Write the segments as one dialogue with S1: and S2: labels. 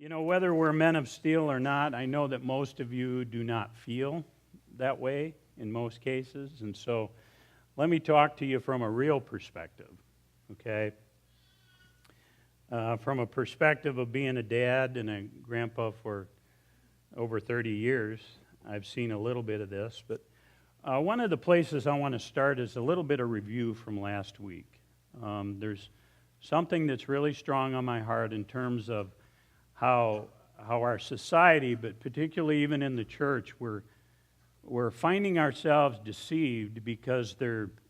S1: You know, whether we're men of steel or not, I know that most of you do not feel that way in most cases. And so let me talk to you from a real perspective, okay? From a perspective of being a dad and a grandpa for over 30 years, I've seen a little bit of this. But one of the places I want to start is a little bit of review from last week. There's something that's really strong on my heart in terms of how our society, but particularly even in the church, we're finding ourselves deceived because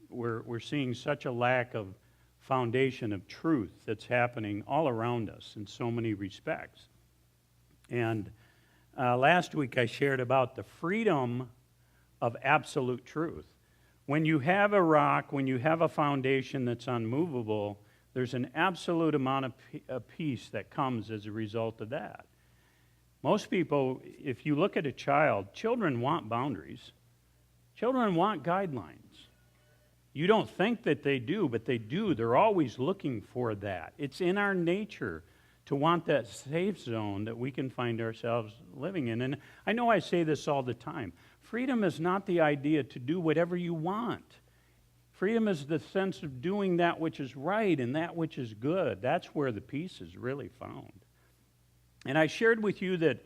S1: we're seeing such a lack of foundation of truth that's happening all around us in so many respects. And last week I shared about the freedom of absolute truth. When you have a rock, when you have a foundation that's unmovable, there's an absolute amount of peace that comes as a result of that. Most people, if you look at a child, children want boundaries. Children want guidelines. You don't think that they do, but they do. They're always looking for that. It's in our nature to want that safe zone that we can find ourselves living in. And I know I say this all the time. Freedom is not the idea to do whatever you want. Freedom is the sense of doing that which is right and that which is good. That's where the peace is really found. And I shared with you that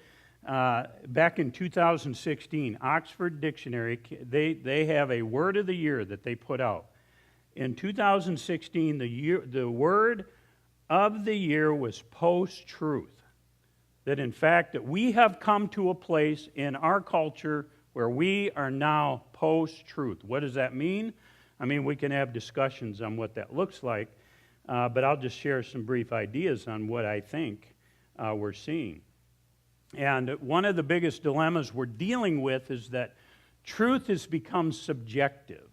S1: back in 2016, Oxford Dictionary, they have a word of the year that they put out. In 2016, the word of the year was post-truth. That in fact, that we have come to a place in our culture where we are now post-truth. What does that mean? I mean, we can have discussions on what that looks like, but I'll just share some brief ideas on what I think we're seeing. And one of the biggest dilemmas we're dealing with is that truth has become subjective.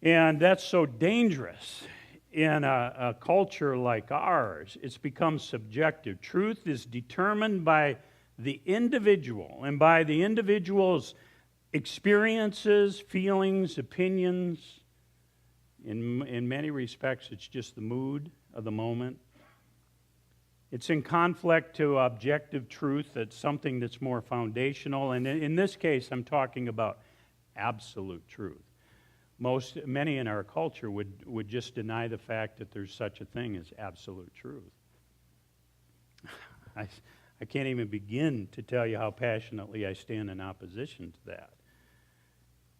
S1: And that's so dangerous in a culture like ours. It's become subjective. Truth is determined by the individual and by the individual's experiences, feelings, opinions. In many respects, it's just the mood of the moment. It's in conflict to objective truth. That's something that's more foundational. And in this case, I'm talking about absolute truth. Many in our culture would just deny the fact that there's such a thing as absolute truth. I can't even begin to tell you how passionately I stand in opposition to that.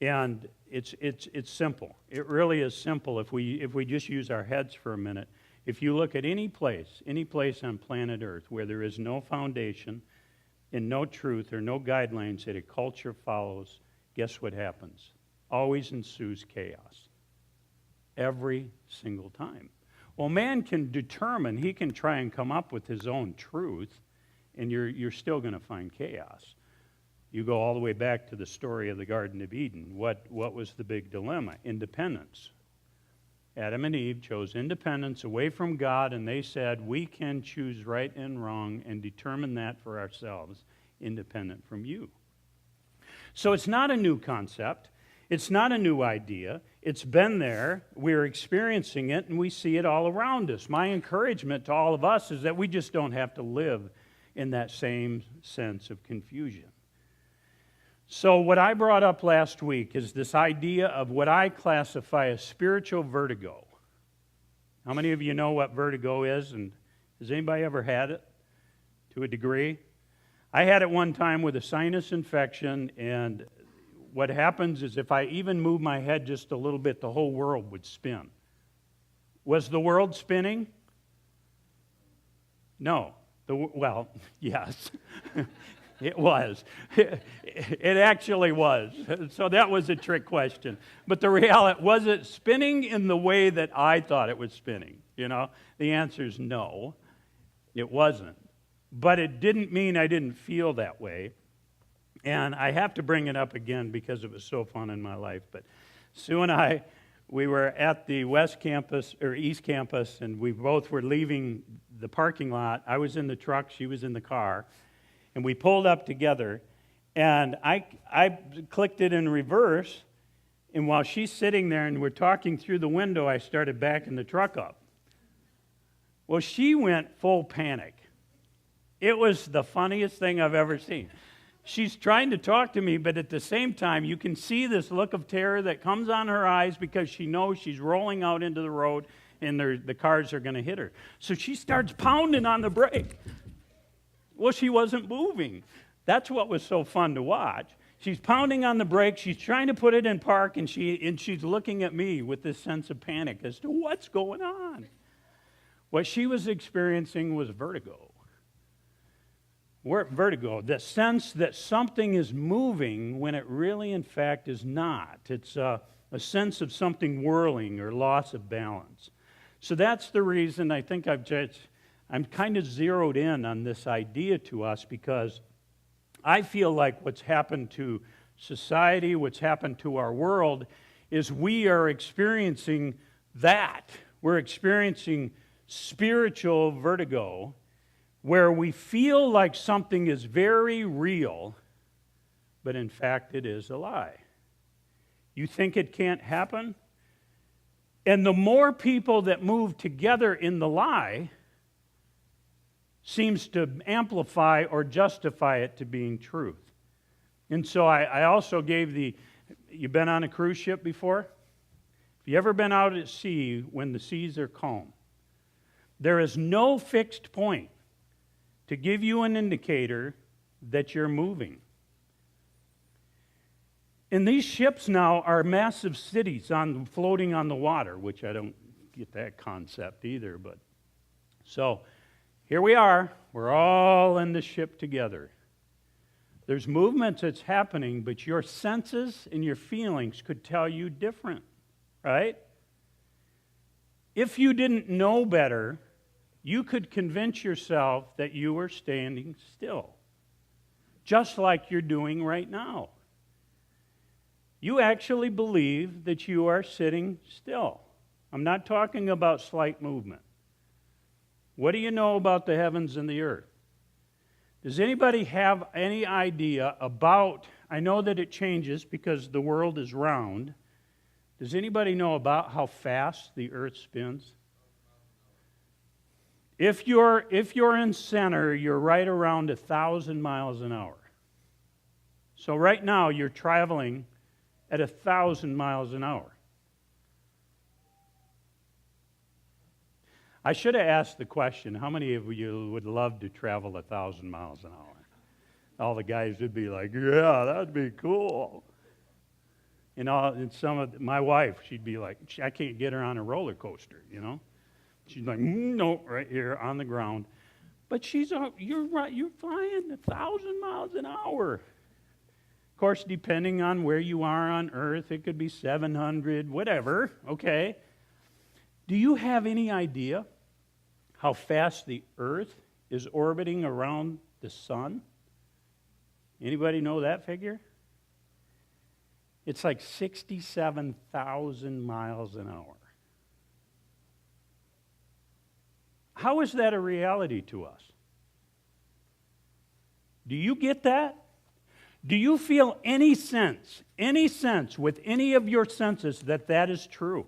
S1: And it's simple. It really is simple if we just use our heads for a minute. If you look at any place on planet Earth where there is no foundation and no truth or no guidelines that a culture follows, guess what happens? Always ensues chaos. Every single time. Well, man can determine, he can try and come up with his own truth, and you're still going to find chaos. You go all the way back to the story of the Garden of Eden. What was the big dilemma? Independence. Adam and Eve chose independence away from God, and they said, we can choose right and wrong and determine that for ourselves, independent from you. So it's not a new concept. It's not a new idea. It's been there. We're experiencing it, and we see it all around us. My encouragement to all of us is that we just don't have to live in that same sense of confusion. So what I brought up last week is this idea of what I classify as spiritual vertigo. How many of you know what vertigo is? And has anybody ever had it to a degree? I had it one time with a sinus infection, and what happens is if I even move my head just a little bit, the whole world would spin. Was the world spinning? No. Well, yes. It was. It actually was. So that was a trick question. But the reality, was it spinning in the way that I thought it was spinning? You know, the answer is no, it wasn't. But it didn't mean I didn't feel that way. And I have to bring it up again because it was so fun in my life. But Sue and I, we were at the West Campus, or East Campus, and we both were leaving the parking lot. I was in the truck, she was in the car. And we pulled up together, and I clicked it in reverse, and while she's sitting there and we're talking through the window, I started backing the truck up. Well, she went full panic. It was the funniest thing I've ever seen. She's trying to talk to me, but at the same time, you can see this look of terror that comes on her eyes because she knows she's rolling out into the road and the cars are going to hit her. So she starts pounding on the brake. Well, she wasn't moving. That's what was so fun to watch. She's pounding on the brake. She's trying to put it in park, and she's looking at me with this sense of panic as to what's going on. What she was experiencing was vertigo. Vertigo, the sense that something is moving when it really, in fact, is not. It's a sense of something whirling or loss of balance. So that's the reason I think I'm kind of zeroed in on this idea to us, because I feel like what's happened to society, what's happened to our world, is we are experiencing that. We're experiencing spiritual vertigo, where we feel like something is very real, but in fact it is a lie. You think it can't happen? And the more people that move together in the lie seems to amplify or justify it to being truth. And so I also gave you've been on a cruise ship before? Have you ever been out at sea when the seas are calm? There is no fixed point to give you an indicator that you're moving. And these ships now are massive cities floating on the water, which I don't get that concept either. But so here we are. We're all in the ship together. There's movement that's happening, but your senses and your feelings could tell you different, right? If you didn't know better, you could convince yourself that you were standing still, just like you're doing right now. You actually believe that you are sitting still. I'm not talking about slight movement. What do you know about the heavens and the earth? Does anybody have any idea about, I know that it changes because the world is round. Does anybody know about how fast the earth spins? If you're in center, you're right around 1,000 miles an hour. So right now, you're traveling at 1,000 miles an hour. I should have asked the question, how many of you would love to travel 1,000 miles an hour? All the guys would be like, yeah, that'd be cool. And my wife, she'd be like, I can't get her on a roller coaster, She's like, no, right here on the ground. But you're right, you're flying 1,000 miles an hour. Of course, depending on where you are on Earth, it could be 700, whatever, okay? Do you have any idea how fast the Earth is orbiting around the sun? Anybody know that figure? It's like 67,000 miles an hour. How is that a reality to us? Do you get that? Do you feel any sense with any of your senses that is true?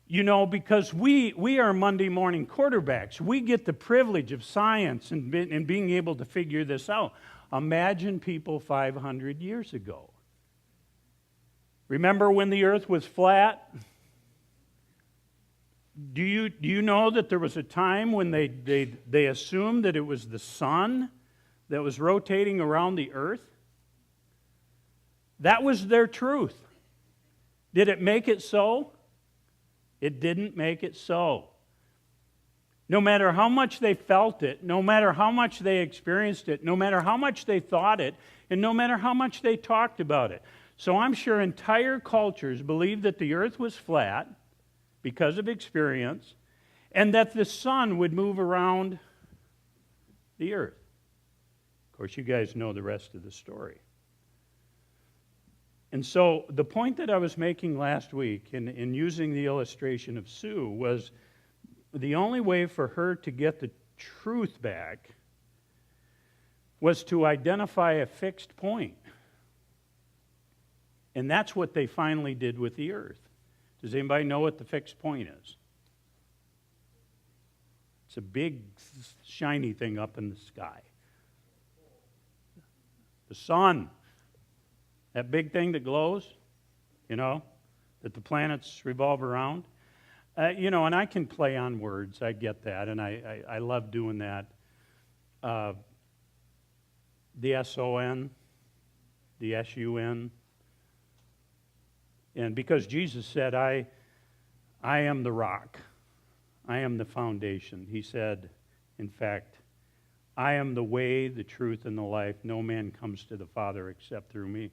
S1: Because we are Monday morning quarterbacks. We get the privilege of science and being able to figure this out. Imagine people 500 years ago. Remember when the earth was flat? Do you know that there was a time when they assumed that it was the sun that was rotating around the earth? That was their truth. Did it make it so? It didn't make it so. No matter how much they felt it, no matter how much they experienced it, no matter how much they thought it, and no matter how much they talked about it. So I'm sure entire cultures believed that the earth was flat because of experience, and that the sun would move around the earth. Of course, you guys know the rest of the story. And so the point that I was making last week in using the illustration of Sue was the only way for her to get the truth back was to identify a fixed point. And that's what they finally did with the earth. Does anybody know what the fixed point is? It's a big, shiny thing up in the sky. The sun, that big thing that glows, that the planets revolve around. And I can play on words. I get that, and I love doing that. The S-O-N, the S-U-N. And because Jesus said, I am the rock. I am the foundation. He said, in fact, I am the way, the truth, and the life. No man comes to the Father except through me.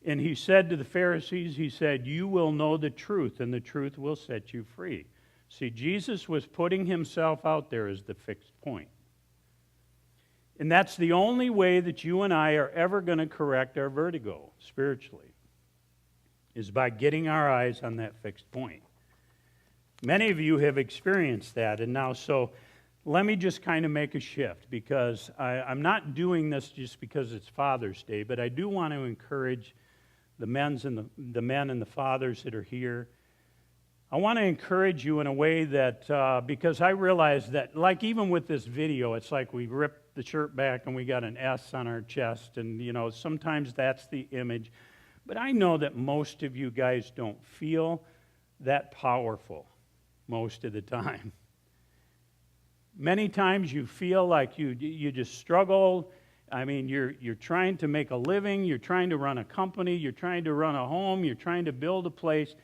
S1: And he said to the Pharisees, he said, you will know the truth, and the truth will set you free. See, Jesus was putting himself out there as the fixed point. And that's the only way that you and I are ever going to correct our vertigo spiritually, is by getting our eyes on that fixed point. Many of you have experienced that, and now so let me just kind of make a shift, because I'm not doing this just because it's Father's Day, but I do want to encourage the men and the fathers that are here. I want to encourage you in a way that, because I realize that, like even with this video, it's like we ripped the shirt back and we got an S on our chest, and sometimes that's the image. But I know that most of you guys don't feel that powerful most of the time. Many times you feel like you just struggle. I mean, you're trying to make a living, you're trying to run a company, you're trying to run a home, you're trying to build a place.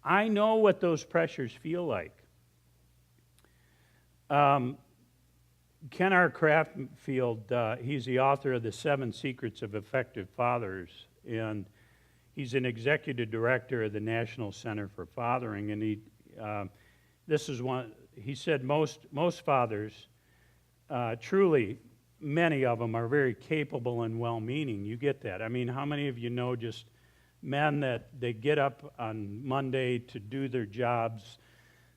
S1: I know what those pressures feel like. Ken R. Craftfield, he's the author of The 7 Secrets of Effective Fathers, and he's an executive director of the National Center for Fathering, and he said most fathers, truly, many of them are very capable and well-meaning. You get that. I mean, how many of you know just men that they get up on Monday to do their jobs,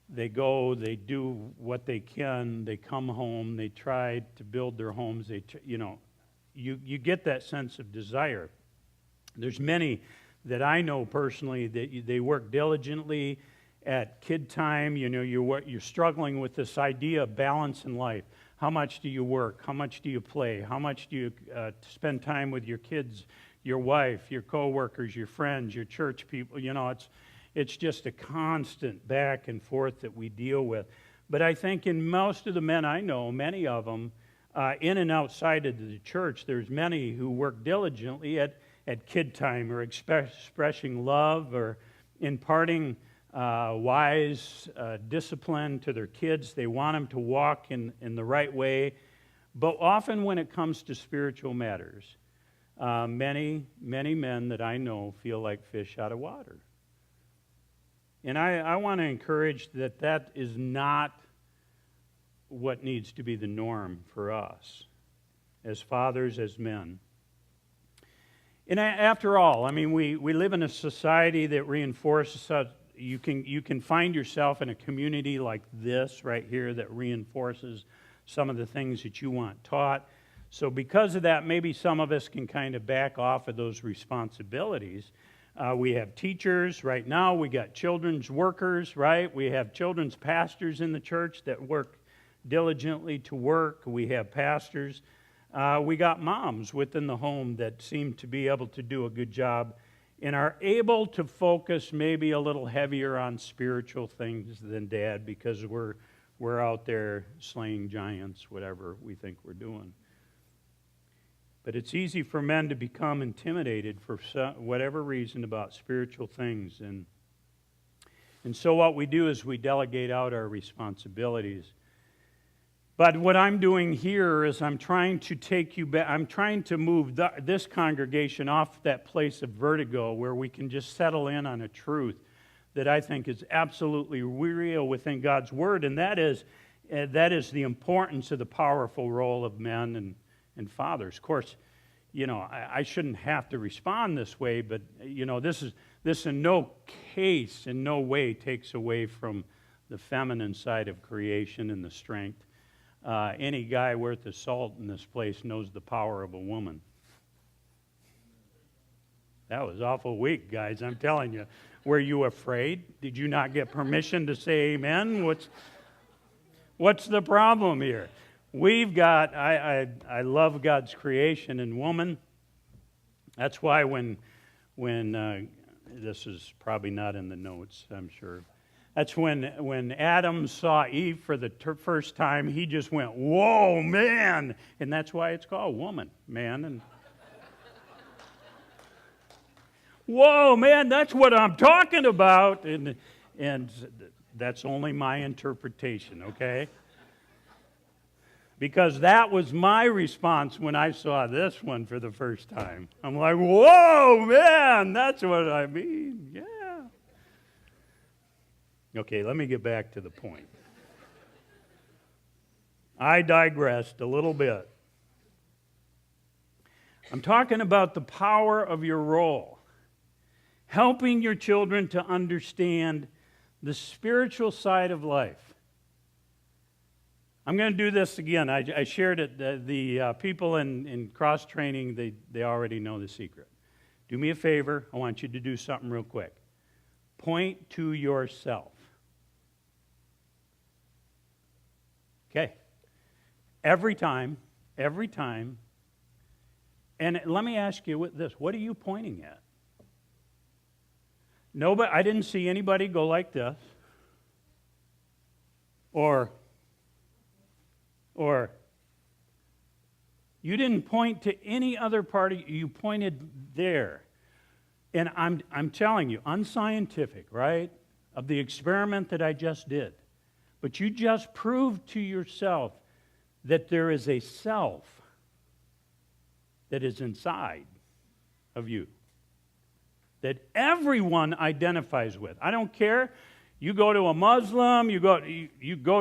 S1: they go, they do what they can, they come home, they try to build their homes, you get that sense of desire. There's many that I know personally that they work diligently at kid time. You're struggling with this idea of balance in life. How much do you work? How much do you play? How much do you spend time with your kids, your wife, your coworkers, your friends, your church people? It's just a constant back and forth that we deal with. But I think in most of the men I know, many of them, in and outside of the church, there's many who work diligently at kid time, or expressing love, or imparting wise discipline to their kids. They want them to walk in the right way. But often when it comes to spiritual matters, many men that I know feel like fish out of water. And I want to encourage that is not what needs to be the norm for us as fathers, as men. And after all, I mean, we live in a society that reinforces us. You can find yourself in a community like this right here that reinforces some of the things that you want taught. So because of that, maybe some of us can kind of back off of those responsibilities. We have teachers right now. We got children's workers, right? We have children's pastors in the church that work diligently to work. We have pastors. We got moms within the home that seem to be able to do a good job and are able to focus maybe a little heavier on spiritual things than Dad, because we're out there slaying giants, whatever we think we're doing. But it's easy for men to become intimidated for whatever reason about spiritual things. And so what we do is we delegate out our responsibilities. But what I'm doing here is I'm trying to take you back. I'm trying to move this congregation off that place of vertigo where we can just settle in on a truth that I think is absolutely real within God's Word, and that is the importance of the powerful role of men and fathers. Of course, I shouldn't have to respond this way, but this in no case, in no way takes away from the feminine side of creation and the strength. Any guy worth his salt in this place knows the power of a woman. That was awful weak, guys, I'm telling you. Were you afraid? Did you not get permission to say amen? What's the problem here? We've got, I love God's creation in woman. That's why when this is probably not in the notes, I'm sure. That's when Adam saw Eve for the first time, he just went, whoa, man! And that's why it's called woman, man. And whoa, man, that's what I'm talking about. And that's only my interpretation, okay? Because that was my response when I saw this one for the first time. I'm like, whoa, man, that's what I mean. Yeah. Okay, let me get back to the point. I digressed a little bit. I'm talking about the power of your role, helping your children to understand the spiritual side of life. I'm going to do this again. I shared it. The people in cross-training, they already know the secret. Do me a favor. I want you to do something real quick. Point to yourself. Okay. Every time. And let me ask you this. What are you pointing at? Nobody. I didn't see anybody go like this. Or you didn't point to any other party, you pointed there. And I'm telling you, unscientific, right, of the experiment that I just did. But you just proved to yourself that there is a self that is inside of you, that everyone identifies with. I don't care. You go to a Muslim, you go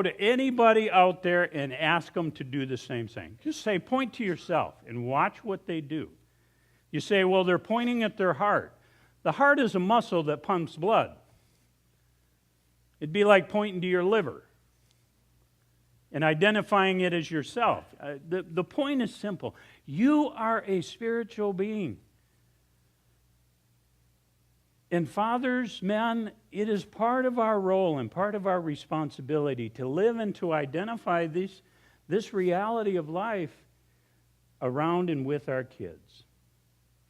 S1: to anybody out there and ask them to do the same thing. Just say, point to yourself and watch what they do. You say, well, they're pointing at their heart. The heart is a muscle that pumps blood. It'd be like pointing to your liver and identifying it as yourself. The point is simple. You are a spiritual being. And fathers, men, it is part of our role and part of our responsibility to live and to identify this reality of life around and with our kids,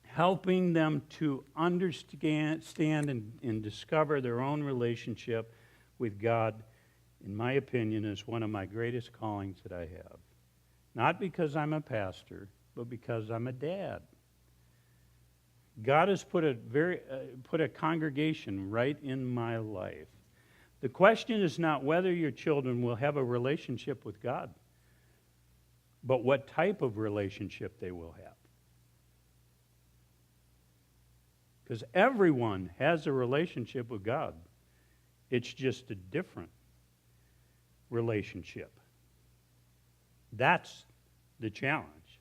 S1: helping them to understand and discover their own relationship with God, in my opinion, is one of my greatest callings that I have. Not because I'm a pastor, but because I'm a dad. God has put a congregation right in my life. The question is not whether your children will have a relationship with God, but what type of relationship they will have. Because everyone has a relationship with God. It's just a different relationship. That's the challenge.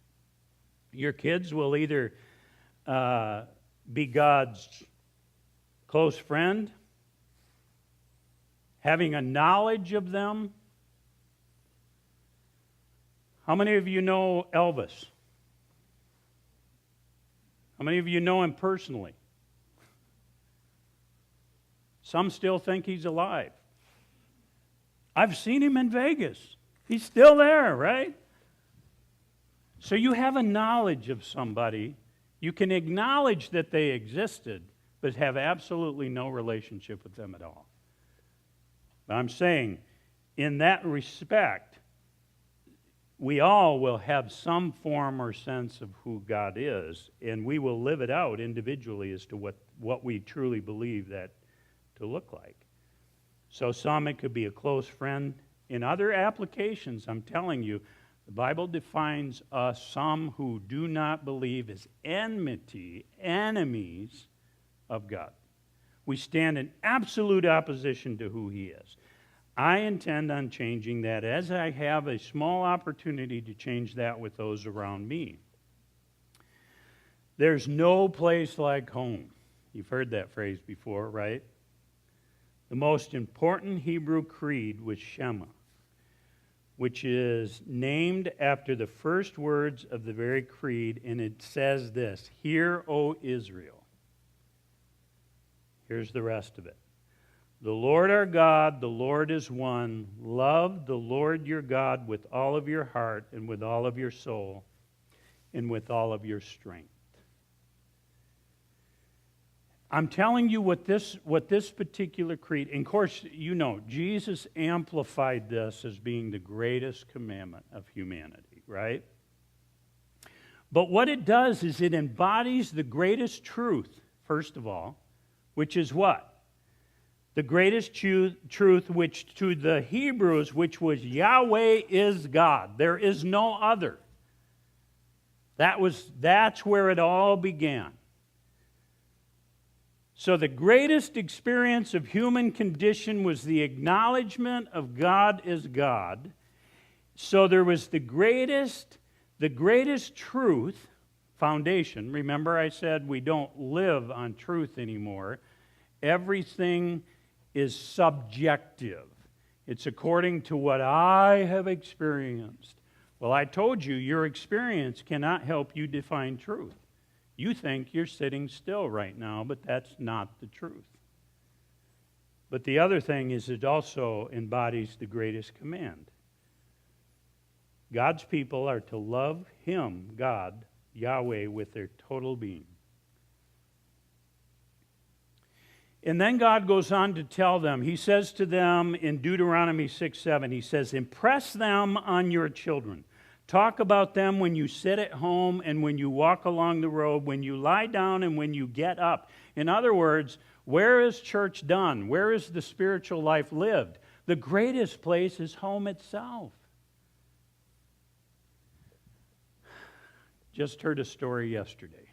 S1: Your kids will either be God's close friend, having a knowledge of them. How many of you know Elvis? How many of you know him personally? Some still think he's alive. I've seen him in Vegas. He's still there, right? So you have a knowledge of somebody. You can acknowledge that they existed, but have absolutely no relationship with them at all. But I'm saying, in that respect, we all will have some form or sense of who God is, and we will live it out individually as to what we truly believe that to look like. So some, it could be a close friend. In other applications, I'm telling you, the Bible defines us, some who do not believe, as enmity, enemies of God. We stand in absolute opposition to who He is. I intend on changing that as I have a small opportunity to change that with those around me. There's no place like home. You've heard that phrase before, right? The most important Hebrew creed was Shema, which is named after the first words of the very creed, and it says this: "Hear, O Israel." Here's the rest of it. The Lord our God, the Lord is one. Love the Lord your God with all of your heart and with all of your soul and with all of your strength. I'm telling you what this particular creed, and of course, you know, Jesus amplified this as being the greatest commandment of humanity, right? But what it does is it embodies the greatest truth, first of all, which is what? The greatest truth, which to the Hebrews, which was Yahweh is God. There is no other. That's where it all began. So the greatest experience of human condition was the acknowledgement of God as God. So there was the greatest truth, foundation. Remember I said we don't live on truth anymore. Everything is subjective. It's according to what I have experienced. Well, I told you your experience cannot help you define truth. You think you're sitting still right now, but that's not the truth. But the other thing is it also embodies the greatest command. God's people are to love Him, God, Yahweh, with their total being. And then God goes on to tell them, He says to them in Deuteronomy 6:7, He says, impress them on your children. Talk about them when you sit at home and when you walk along the road, when you lie down and when you get up. In other words, where is church done? Where is the spiritual life lived? The greatest place is home itself. Just heard a story yesterday.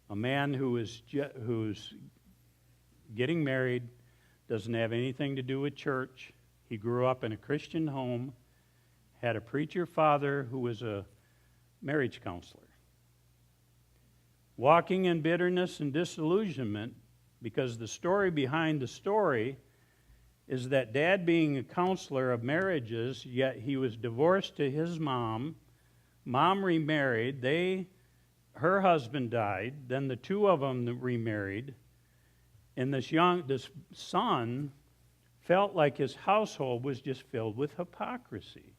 S1: A man who's getting married, doesn't have anything to do with church. He grew up in a Christian home, had a preacher father who was a marriage counselor. Walking in bitterness and disillusionment, because the story behind the story is that Dad, being a counselor of marriages, yet he was divorced to his mom. Mom remarried. Her husband died. Then the two of them remarried. And this son felt like his household was just filled with hypocrisy.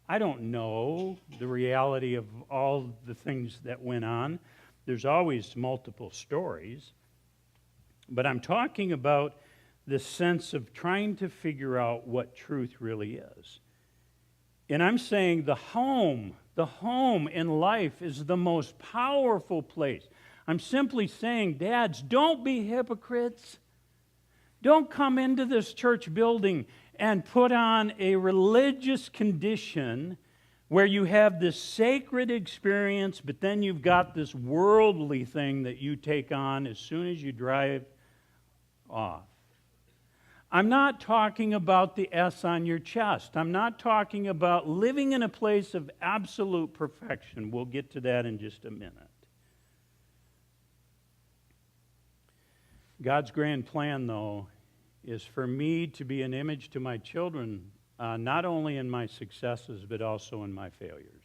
S1: I don't know the reality of all the things that went on. There's always multiple stories. But I'm talking about the sense of trying to figure out what truth really is. And I'm saying the home in life is the most powerful place. I'm simply saying, dads, don't be hypocrites. Don't come into this church building and put on a religious condition where you have this sacred experience, but then you've got this worldly thing that you take on as soon as you drive off. I'm not talking about the S on your chest. I'm not talking about living in a place of absolute perfection. We'll get to that in just a minute. God's grand plan, though, is for me to be an image to my children, not only in my successes, but also in my failures,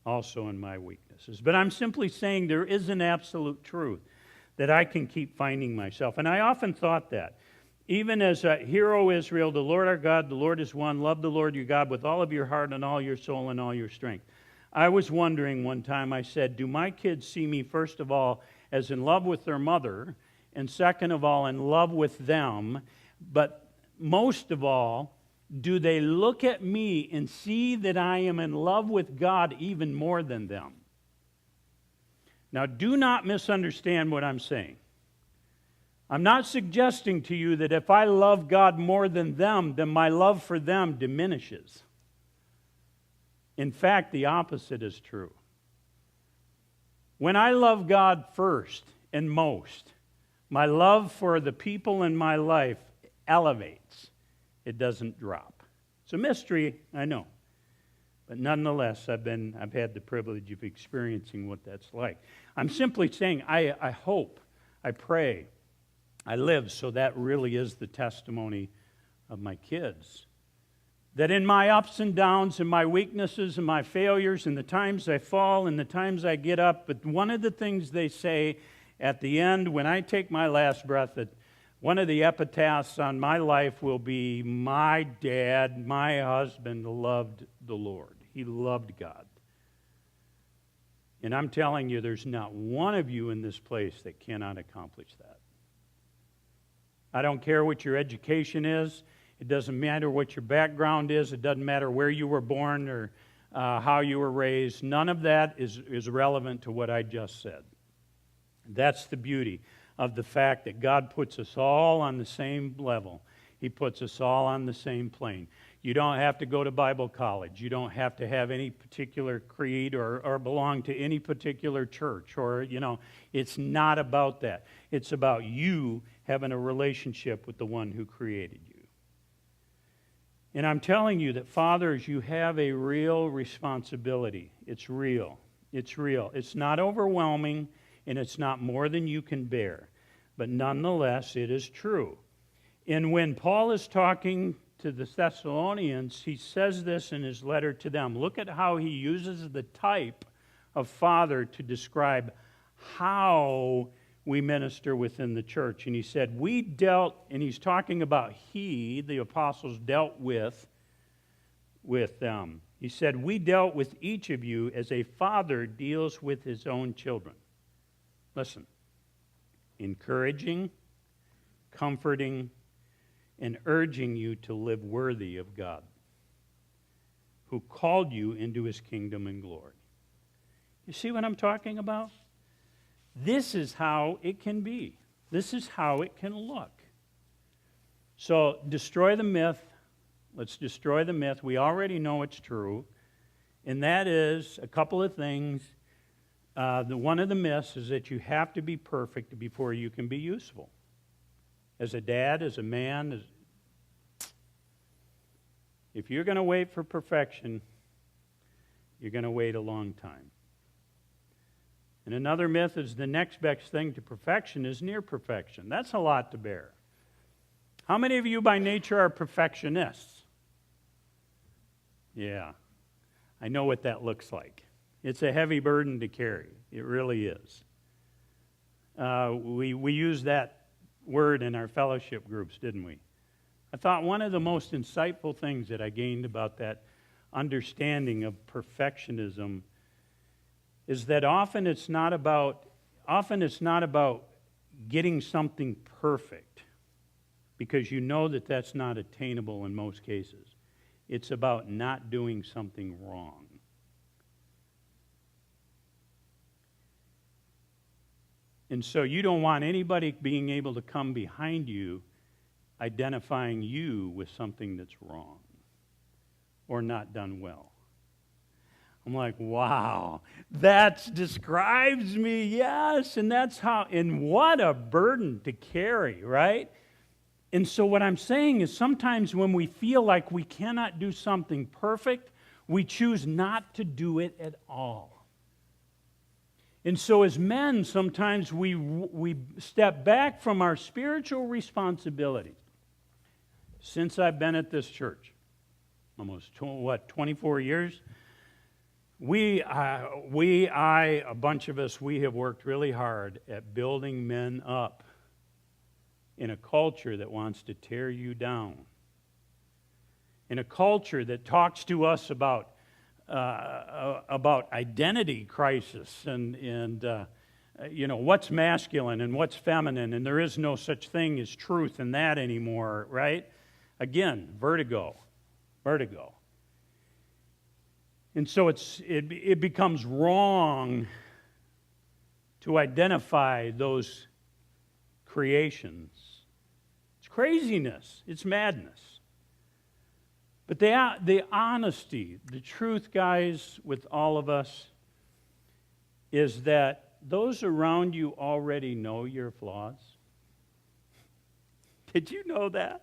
S1: also in my weaknesses. But I'm simply saying there is an absolute truth that I can keep finding myself. And I often thought that. Even as Hear, O Israel, the Lord our God, the Lord is one. Love the Lord your God with all of your heart and all your soul and all your strength. I was wondering one time, I said, do my kids see me, first of all, as in love with their mother, and second of all, in love with them, but most of all, do they look at me and see that I am in love with God even more than them? Now, do not misunderstand what I'm saying. I'm not suggesting to you that if I love God more than them, then my love for them diminishes. In fact, the opposite is true. When I love God first and most, my love for the people in my life elevates. It doesn't drop. It's a mystery, I know. But nonetheless, I've had the privilege of experiencing what that's like. I'm simply saying, I hope, I pray, I live so that really is the testimony of my kids. That in my ups and downs and my weaknesses and my failures and the times I fall and the times I get up, but one of the things they say at the end when I take my last breath, that One of the epitaphs on my life will be, my dad, my husband loved the Lord. He loved God. And I'm telling you, there's not one of you in this place that cannot accomplish that. I don't care what your education is. It doesn't matter what your background is. It doesn't matter where you were born or how you were raised. None of that is relevant to what I just said. That's the beauty of the fact that God puts us all on the same level. He puts us all on the same plane. You don't have to go to Bible college. You don't have to have any particular creed or belong to any particular church. It's not about that. It's about you having a relationship with the one who created you. And I'm telling you that, fathers, you have a real responsibility. It's real. It's real. It's not overwhelming, and it's not more than you can bear. But nonetheless, it is true. And when Paul is talking to the Thessalonians, he says this in his letter to them. Look at how he uses the type of father to describe how we minister within the church. And he said, and he's talking about the apostles, dealt with them. He said, we dealt with each of you as a father deals with his own children. Listen, encouraging, comforting, and urging you to live worthy of God, who called you into his kingdom and glory. You see what I'm talking about? This is how it can be. This is how it can look. So, destroy the myth. Let's destroy the myth. We already know it's true. And that is a couple of things. One of the myths is that you have to be perfect before you can be useful. As a dad, as a man, if you're going to wait for perfection, you're going to wait a long time. And another myth is the next best thing to perfection is near perfection. That's a lot to bear. How many of you by nature are perfectionists? Yeah, I know what that looks like. It's a heavy burden to carry. It really is. We use that word in our fellowship groups, didn't we? I thought one of the most insightful things that I gained about that understanding of perfectionism is that often it's not about getting something perfect, because you know that that's not attainable in most cases. It's about not doing something wrong. And so you don't want anybody being able to come behind you identifying you with something that's wrong or not done well. I'm like, wow, that describes me, yes, and what a burden to carry, right? And so what I'm saying is sometimes when we feel like we cannot do something perfect, we choose not to do it at all. And so as men, sometimes we step back from our spiritual responsibility. Since I've been at this church, almost 24 years, a bunch of us, we have worked really hard at building men up in a culture that wants to tear you down, in a culture that talks to us about identity crisis and what's masculine and what's feminine, and there is no such thing as truth in that anymore, right? Again, vertigo. And so it becomes wrong to identify those creations. It's craziness. It's madness. But the honesty, the truth, guys, with all of us, is that those around you already know your flaws. Did you know that?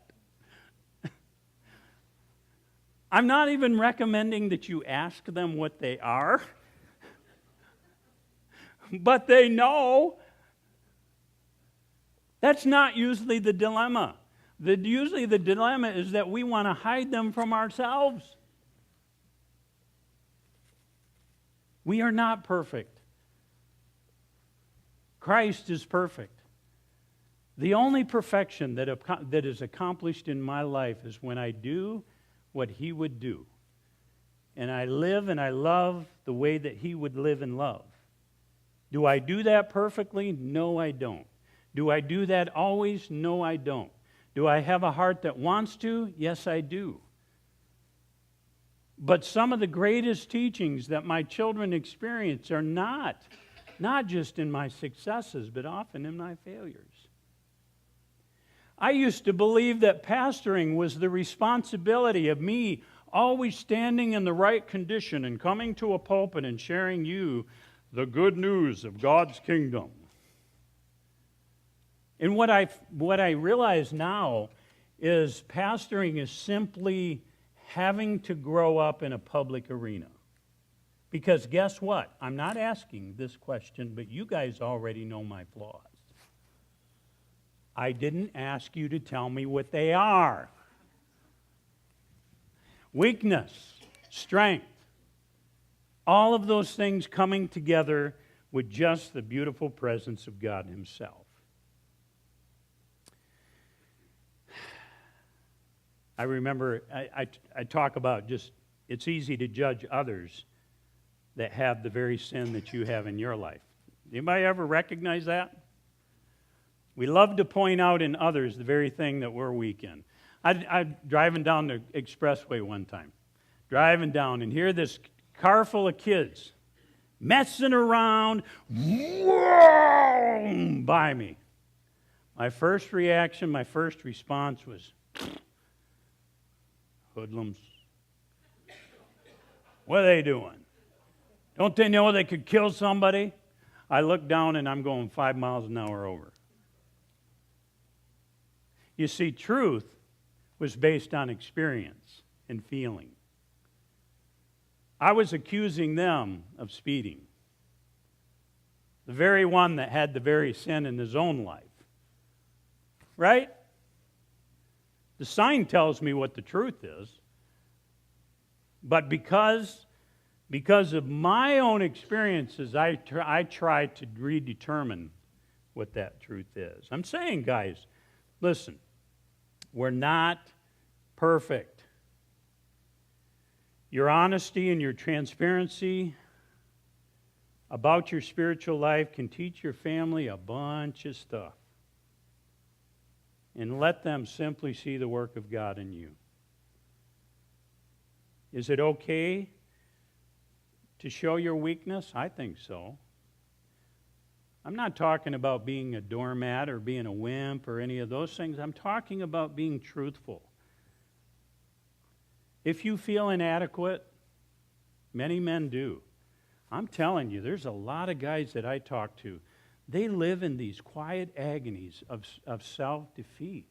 S1: I'm not even recommending that you ask them what they are, but they know. That's not usually the dilemma. Usually the dilemma is that we want to hide them from ourselves. We are not perfect. Christ is perfect. The only perfection that is accomplished in my life is when I do what He would do. And I live and I love the way that He would live and love. Do I do that perfectly? No, I don't. Do I do that always? No, I don't. Do I have a heart that wants to? Yes, I do. But some of the greatest teachings that my children experience are not just in my successes, but often in my failures. I used to believe that pastoring was the responsibility of me always standing in the right condition and coming to a pulpit and sharing you the good news of God's kingdom. And what I realize now is pastoring is simply having to grow up in a public arena. Because guess what? I'm not asking this question, but you guys already know my flaws. I didn't ask you to tell me what they are. Weakness, strength, all of those things coming together with just the beautiful presence of God Himself. I remember I talk about just, it's easy to judge others that have the very sin that you have in your life. Anybody ever recognize that? We love to point out in others the very thing that we're weak in. I'm driving down the expressway one time, driving down, and hear this car full of kids messing around by me. My first reaction, my first response was, hoodlums. What are they doing? Don't they know they could kill somebody? I look down and I'm going 5 miles an hour over. You see, truth was based on experience and feeling. I was accusing them of speeding. The very one that had the very sin in his own life. Right? The sign tells me what the truth is. But because of my own experiences, I try to redetermine what that truth is. I'm saying, guys, listen, we're not perfect. Your honesty and your transparency about your spiritual life can teach your family a bunch of stuff. And let them simply see the work of God in you. Is it okay to show your weakness? I think so. I'm not talking about being a doormat or being a wimp or any of those things. I'm talking about being truthful. If you feel inadequate, many men do. I'm telling you, there's a lot of guys that I talk to. They live in these quiet agonies of self-defeat.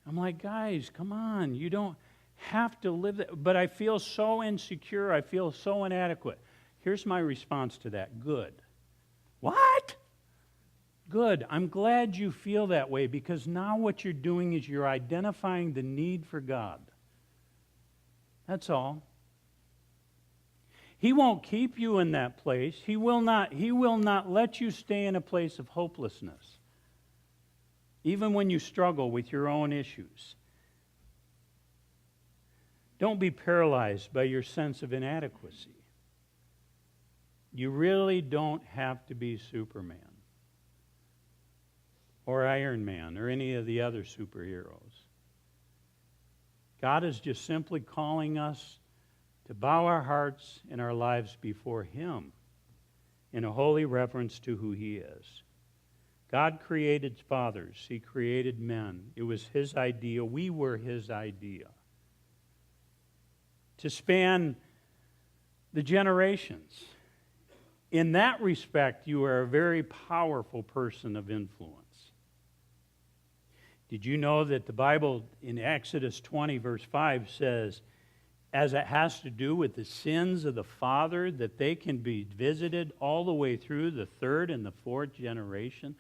S1: I'm like, guys, come on. You don't have to live that. But I feel so insecure. I feel so inadequate. Here's my response to that. Good. What? Good. I'm glad you feel that way, because now what you're doing is you're identifying the need for God. That's all. He won't keep you in that place. He will not let you stay in a place of hopelessness, even when you struggle with your own issues. Don't be paralyzed by your sense of inadequacy. You really don't have to be Superman or Iron Man or any of the other superheroes. God is just simply calling us to bow our hearts and our lives before Him in a holy reverence to who He is. God created fathers. He created men. It was His idea. We were His idea. To span the generations. In that respect, you are a very powerful person of influence. Did you know that the Bible in Exodus 20, verse 5 says, as it has to do with the sins of the father, that they can be visited all the way through the third and the fourth generation?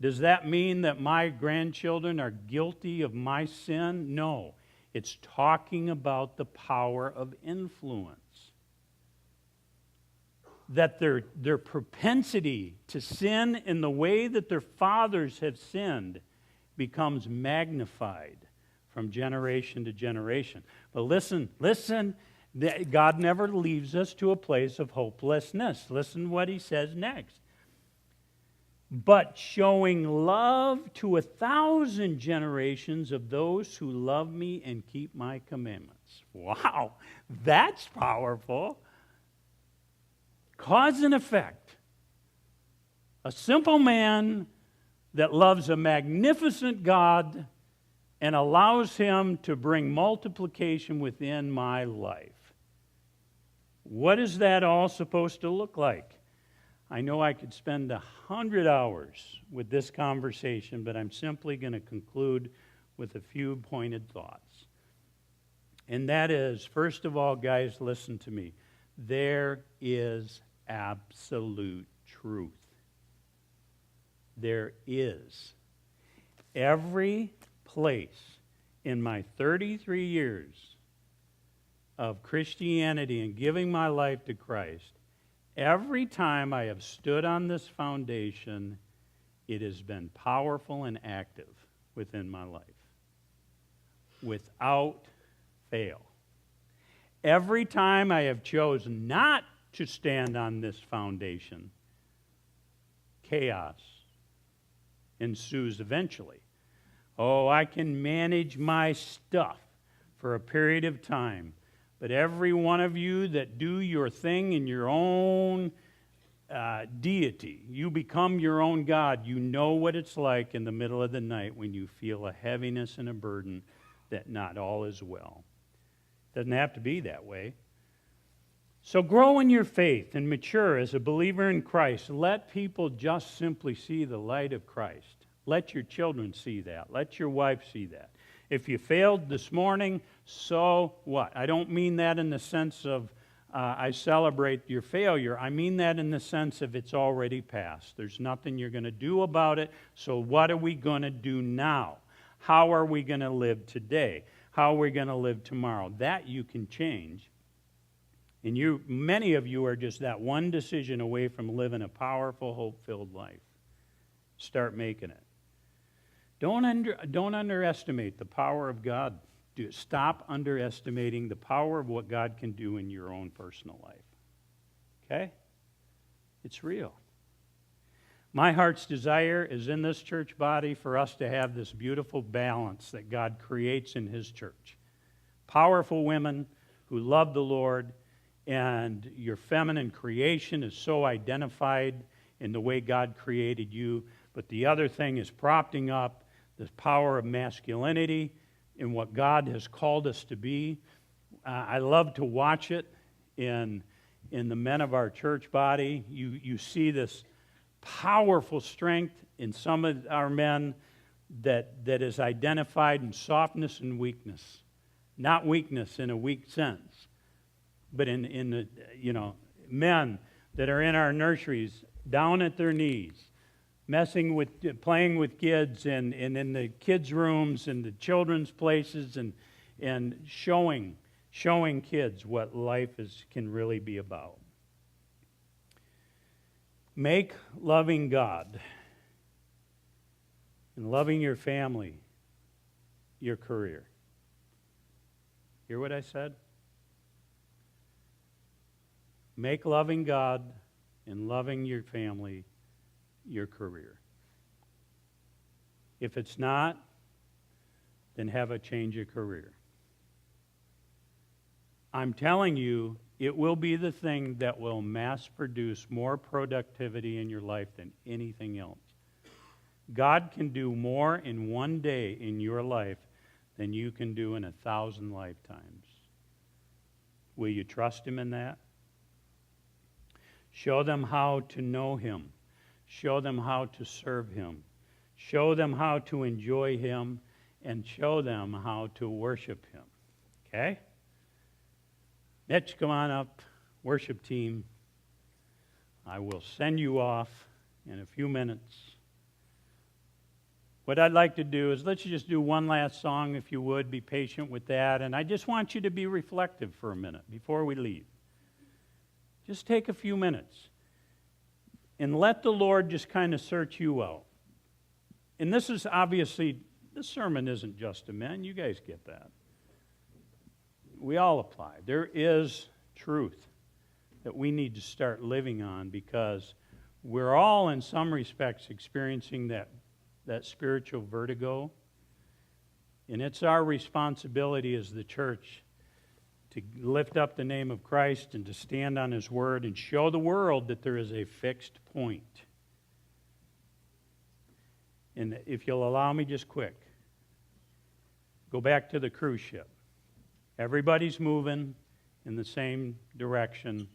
S1: Does that mean that my grandchildren are guilty of my sin? No. It's talking about the power of influence. that their propensity to sin in the way that their fathers have sinned becomes magnified from generation to generation. But listen, God never leaves us to a place of hopelessness. Listen what he says next. But showing love to 1,000 generations of those who love me and keep my commandments. Wow, that's powerful. Cause and effect. A simple man that loves a magnificent God and allows him to bring multiplication within my life. What is that all supposed to look like? I know I could spend 100 hours with this conversation, but I'm simply going to conclude with a few pointed thoughts. And that is, first of all, guys, listen to me. There is absolute truth. There is. Every place in my 33 years of Christianity and giving my life to Christ, every time I have stood on this foundation, it has been powerful and active within my life. Without fail. Every time I have chosen not to stand on this foundation, chaos ensues eventually. Oh, I can manage my stuff for a period of time. But every one of you that do your thing in your own deity, you become your own God. You know what it's like in the middle of the night when you feel a heaviness and a burden that not all is well. Doesn't have to be that way. So grow in your faith and mature as a believer in Christ. Let people just simply see the light of Christ. Let your children see that. Let your wife see that. If you failed this morning, so what? I don't mean that in the sense of I celebrate your failure. I mean that in the sense of it's already passed. There's nothing you're going to do about it. So what are we going to do now? How are we going to live today? How are we going to live tomorrow? That you can change. And many of you are just that one decision away from living a powerful, hope-filled life. Start making it. Don't underestimate the power of God. Stop underestimating the power of what God can do in your own personal life. Okay? It's real. My heart's desire is in this church body for us to have this beautiful balance that God creates in His church. Powerful women who love the Lord, and your feminine creation is so identified in the way God created you. But the other thing is propping up the power of masculinity in what God has called us to be. I love to watch it in the men of our church body. You see this powerful strength in some of our men that is identified in softness and weakness. Not weakness in a weak sense, but in the, men that are in our nurseries, down at their knees, playing with kids and in the kids' rooms and the children's places and showing kids what life can really be about. Make loving God and loving your family your career. Hear what I said? Make loving God and loving your family your career. If it's not, then have a change of career. I'm telling you, it will be the thing that will mass produce more productivity in your life than anything else. God can do more in one day in your life than you can do in 1,000 lifetimes. Will you trust Him in that? Show them how to know Him. Show them how to serve Him. Show them how to enjoy Him, and show them how to worship Him. Okay? Let's come on up, worship team. I will send you off in a few minutes. What I'd like to do is let's just do one last song, if you would. Be patient with that. And I just want you to be reflective for a minute before we leave. Just take a few minutes and let the Lord just kind of search you out. And this is obviously, this sermon isn't just to men. You guys get that. We all apply. There is truth that we need to start living on, because we're all in some respects experiencing that spiritual vertigo. And it's our responsibility as the church to lift up the name of Christ and to stand on His Word and show the world that there is a fixed point. And if you'll allow me just quick, go back to the cruise ship. Everybody's moving in the same direction.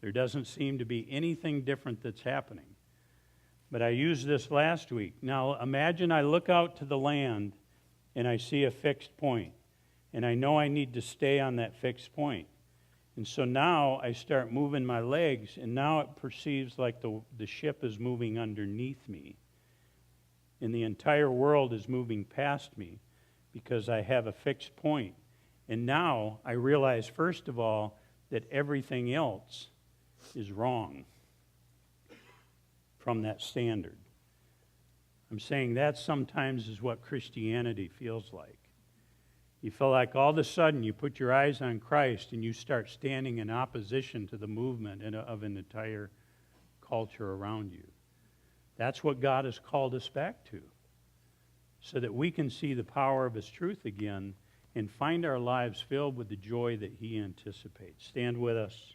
S1: There doesn't seem to be anything different that's happening. But I used this last week. Now imagine I look out to the land and I see a fixed point. And I know I need to stay on that fixed point. And so now I start moving my legs, and now it perceives like the ship is moving underneath me. And the entire world is moving past me because I have a fixed point. And now I realize, first of all, that everything else is wrong from that standard. I'm saying that sometimes is what Christianity feels like. You feel like all of a sudden you put your eyes on Christ and you start standing in opposition to the movement of an entire culture around you. That's what God has called us back to, so that we can see the power of His truth again and find our lives filled with the joy that He anticipates. Stand with us.